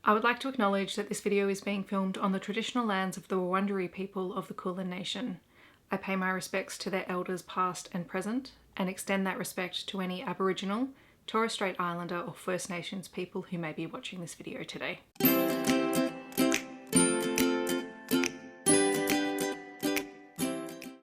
I would like to acknowledge that this video is being filmed on the traditional lands of the Wurundjeri people of the Kulin Nation. I pay my respects to their elders past and present, and extend that respect to any Aboriginal, Torres Strait Islander or First Nations people who may be watching this video today.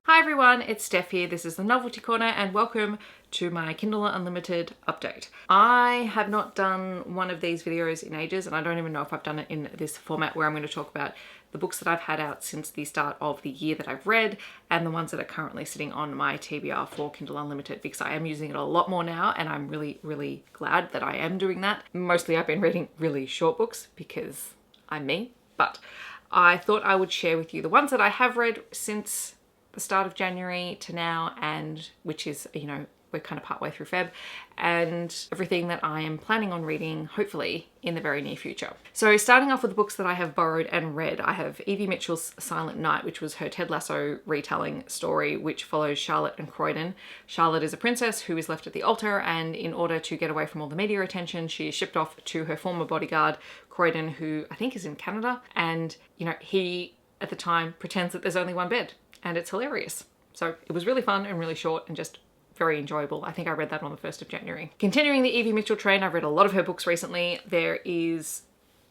Hi everyone, it's Steph here. This is the Novelty Corner and welcome to my Kindle Unlimited update. I have not done one of these videos in ages, and I don't even know if I've done it in this format where I'm going to talk about the books that I've had out since the start of the year that I've read and the ones that are currently sitting on my T.B.R for Kindle Unlimited, because I am using it a lot more now and I'm really glad that I am doing that. Mostly I've been reading really short books because I'm me, but I thought I would share with you the ones that I have read since the start of January to now, and which is, you know, we're kind of partway through Feb, and everything that I am planning on reading, hopefully, in the very near future. So starting off with the books that I have borrowed and read, I have Evie Mitchell's Silent Night, which was her Ted Lasso retelling story, which follows Charlotte and Croydon. Charlotte is a princess who is left at the altar, and in order to get away from all the media attention, she is shipped off to her former bodyguard, Croydon, who I think is in Canada, and, you know, he, at the time, pretends that there's only one bed. And it's hilarious. So it was really fun and really short and just very enjoyable. I think I read that on the 1st of January. Continuing the Evie Mitchell train, I've read a lot of her books recently. There is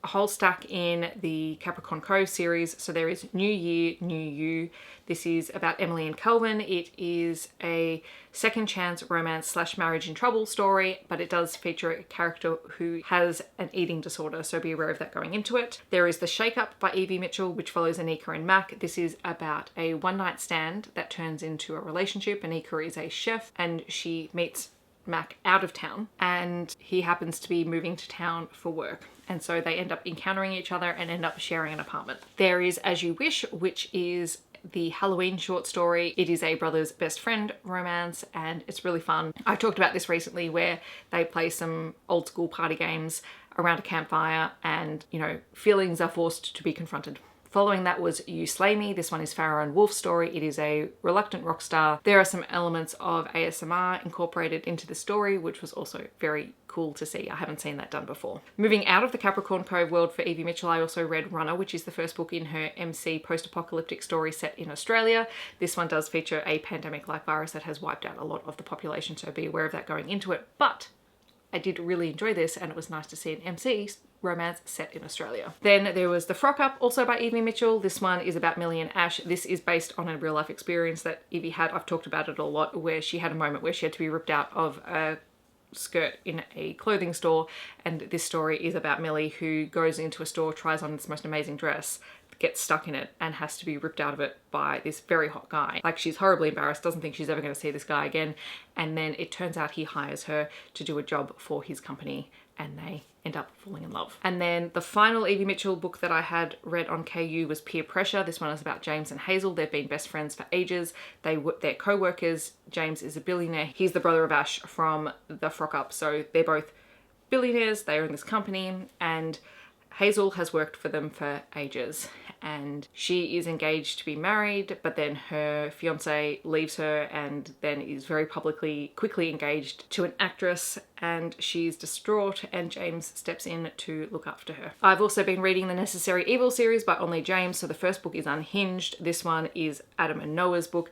a whole stack in the Capricorn Cove series. So there is New Year, New You. This is about Emily and Kelvin. It is a second chance romance / marriage in trouble story, but it does feature a character who has an eating disorder, so be aware of that going into it. There is The Shake Up by Evie Mitchell, which follows Anika and Mac. This is about a one-night stand that turns into a relationship. Anika is a chef and she meets Mac out of town, and he happens to be moving to town for work. And so they end up encountering each other and end up sharing an apartment. There is As You Wish, which is the Halloween short story. It is a brother's best friend romance and it's really fun. I talked about this recently where they play some old school party games around a campfire and, you know, feelings are forced to be confronted. Following that was You Slay Me. This one is Farrah and Wolf's story. It is a reluctant rock star. There are some elements of ASMR incorporated into the story, which was also very cool to see. I haven't seen that done before. Moving out of the Capricorn Cove world for Evie Mitchell, I also read Runner, which is the first book in her MC post-apocalyptic story set in Australia. This one does feature a pandemic-like virus that has wiped out a lot of the population, so be aware of that going into it. But I did really enjoy this and it was nice to see an MC romance set in Australia. Then there was The Frock Up, also by Evie Mitchell. This one is about Millie and Ash. This is based on a real life experience that Evie had. I've talked about it a lot, where she had a moment where she had to be ripped out of a skirt in a clothing store, and this story is about Millie who goes into a store, tries on this most amazing dress, gets stuck in it and has to be ripped out of it by this very hot guy. Like, she's horribly embarrassed, doesn't think she's ever going to see this guy again, and then it turns out he hires her to do a job for his company and they end up falling in love. And then the final Evie Mitchell book that I had read on KU was Peer Pressure. This one is about James and Hazel. They've been best friends for ages. They're co-workers. James is a billionaire. He's the brother of Ash from The Frock Up. So they're both billionaires. They own this company, and Hazel has worked for them for ages, and she is engaged to be married, but then her fiance leaves her and then is very quickly engaged to an actress, and she's distraught and James steps in to look after her. I've also been reading the Necessary Evil series by Onley James. So the first book is Unhinged. This one is Adam and Noah's book.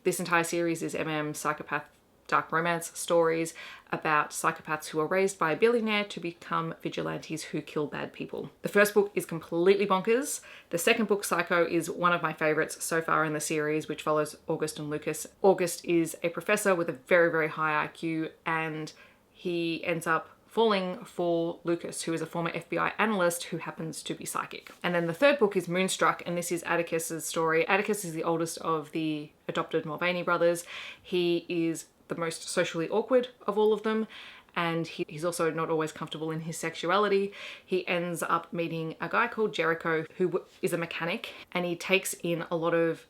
This entire series is psychopath dark romance stories about psychopaths who are raised by a billionaire to become vigilantes who kill bad people. The first book is completely bonkers. The second book, Psycho, is one of my favorites so far in the series, which follows August and Lucas. August is a professor with a very high IQ, and he ends up falling for Lucas, who is a former FBI analyst who happens to be psychic. And then the third book is Moonstruck, and this is Atticus's story. Atticus is the oldest of the adopted Mulvaney brothers. He is the most socially awkward of all of them, and he's also not always comfortable in his sexuality. He ends up meeting a guy called Jericho, who is a mechanic, and he takes in a lot of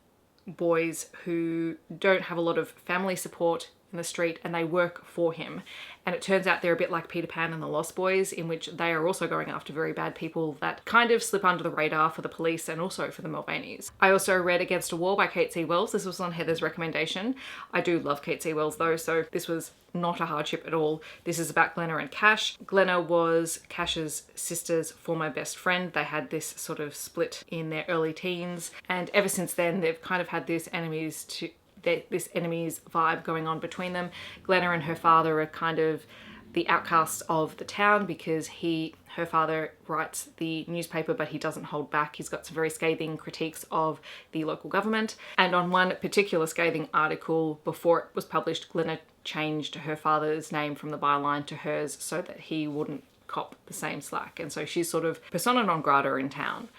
boys who don't have a lot of family support in the street and they work for him. And it turns out they're a bit like Peter Pan and the Lost Boys, in which they are also going after very bad people that kind of slip under the radar for the police and also for the Mulvaneys. I also read Against a War by Kate C. Wells. This was on Heather's recommendation. I do love Kate C. Wells though, so this was not a hardship at all. This is about Glenna and Cash. Glenna was Cash's sister's former best friend. They had this sort of split in their early teens, and ever since then they've kind of had this enemies vibe going on between them. Glenna and her father are kind of the outcasts of the town because her father writes the newspaper, but he doesn't hold back. He's got some very scathing critiques of the local government. And on one particular scathing article, before it was published, Glenna changed her father's name from the byline to hers so that he wouldn't cop the same slack. And so she's sort of persona non grata in town.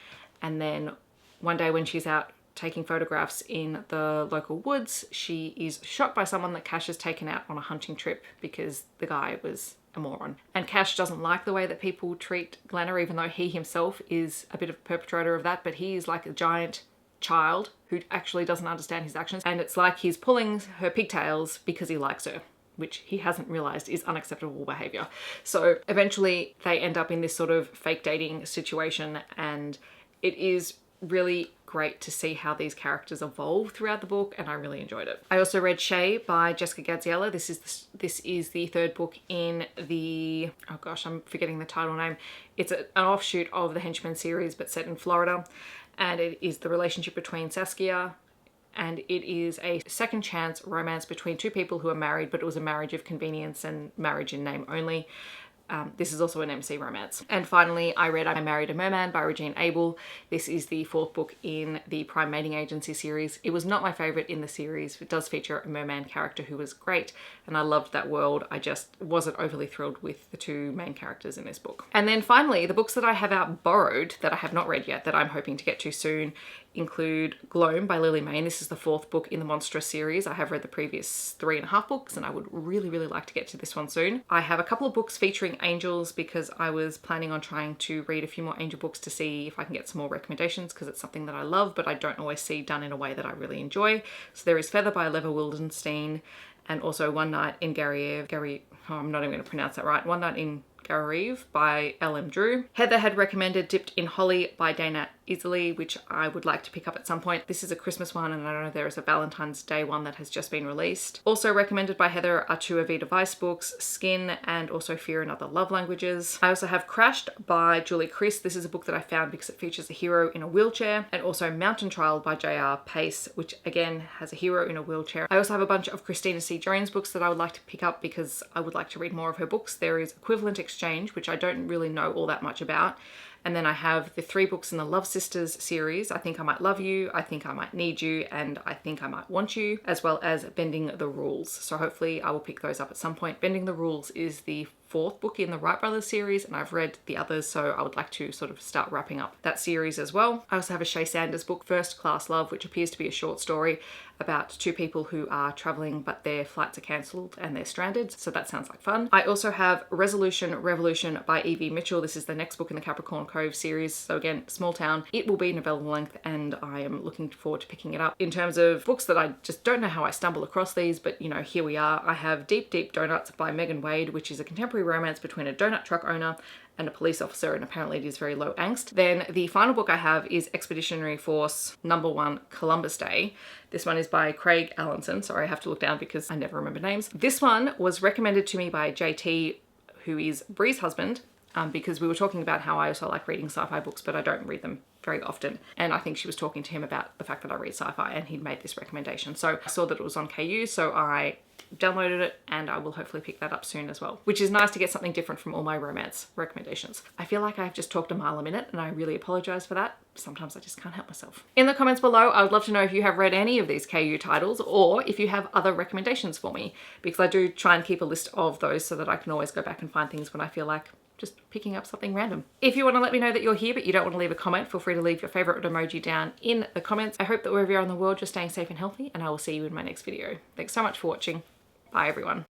And then one day when she's out taking photographs in the local woods, she is shot by someone that Cash has taken out on a hunting trip because the guy was a moron. And Cash doesn't like the way that people treat Glenna, even though he himself is a bit of a perpetrator of that, but he is like a giant child who actually doesn't understand his actions. And it's like he's pulling her pigtails because he likes her, which he hasn't realized is unacceptable behavior. So eventually they end up in this sort of fake dating situation, and it is really great to see how these characters evolve throughout the book, and I really enjoyed it. I also read Shay by Jessica Gadziala. This is the third book in the, oh gosh, I'm forgetting the title name. It's an offshoot of the Henchman series, but set in Florida, and it is the relationship between Saskia, and it is a second chance romance between two people who are married, but it was a marriage of convenience and marriage in name only. This is also an MC romance. And finally, I read I Married a Merman by Regine Abel. This is the fourth book in the Prime Mating Agency series. It was not my favourite in the series. It does feature a merman character who was great, and I loved that world. I just wasn't overly thrilled with the two main characters in this book. And then finally, the books that I have out borrowed that I have not read yet that I'm hoping to get to soon include Gloam by Lily Mayne. This is the fourth book in the Monstrous series. I have read the previous 3.5 books, and I would really, really like to get to this one soon. I have a couple of books featuring angels because I was planning on trying to read a few more angel books to see if I can get some more recommendations, because it's something that I love, but I don't always see done in a way that I really enjoy. So there is Feather by Olivia Wildenstein, and also One Night in Garoureve. I'm not even going to pronounce that right. One Night in Garoureve by L.M. Drew. Heather had recommended Dipped in Holly by Dana Isley, which I would like to pick up at some point. This is a Christmas one, and I know there is a Valentine's Day one that has just been released. Also recommended by Heather are two Aveda Vice books, Skin and also Fear and Other Love Languages. I also have Crashed by Julie Kriss. This is a book that I found because it features a hero in a wheelchair, and also Mountain Trial by J.R. Pace, which again has a hero in a wheelchair. I also have a bunch of Christina C. Jones books that I would like to pick up because I would like to read more of her books. There is Equivalent Exchange, which I don't really know all that much about. And then I have the 3 books in the Love Sisters series, I Think I Might Love You, I Think I Might Need You, and I Think I Might Want You, as well as Bending the Rules. So hopefully I will pick those up at some point. Bending the Rules is the 4th book in the Wright Brothers series, and I've read the others, so I would like to sort of start wrapping up that series as well. I also have a Shay Sanders book, First Class Love, which appears to be a short story about two people who are traveling but their flights are cancelled and they're stranded, so that sounds like fun. I also have Resolution Revolution by Evie Mitchell. This is the next book in the Capricorn Cove series, so again, small town. It will be novella length, and I am looking forward to picking it up. In terms of books that I just don't know how I stumble across these, but you know, here we are. I have Deep Deep Donuts by Megan Wade, which is a contemporary romance between a donut truck owner and a police officer, and apparently it is very low angst. Then the final book I have is Expeditionary Force #1 Columbus Day. This one is by Craig Allenson. Sorry, I have to look down because I never remember names. This one was recommended to me by JT, who is Bree's husband, because we were talking about how I also like reading sci-fi books, but I don't read them very often. And I think she was talking to him about the fact that I read sci-fi, and he'd made this recommendation. So I saw that it was on KU, so I downloaded it, and I will hopefully pick that up soon as well, which is nice to get something different from all my romance recommendations. I feel like I've just talked a mile a minute, and I really apologize for that. Sometimes I just can't help myself. In the comments below, I would love to know if you have read any of these KU titles, or if you have other recommendations for me, because I do try and keep a list of those so that I can always go back and find things when I feel like just picking up something random. If you want to let me know that you're here but you don't want to leave a comment, feel free to leave your favorite emoji down in the comments. I hope that wherever you are in the world, you're staying safe and healthy, and I will see you in my next video. Thanks so much for watching. Bye everyone.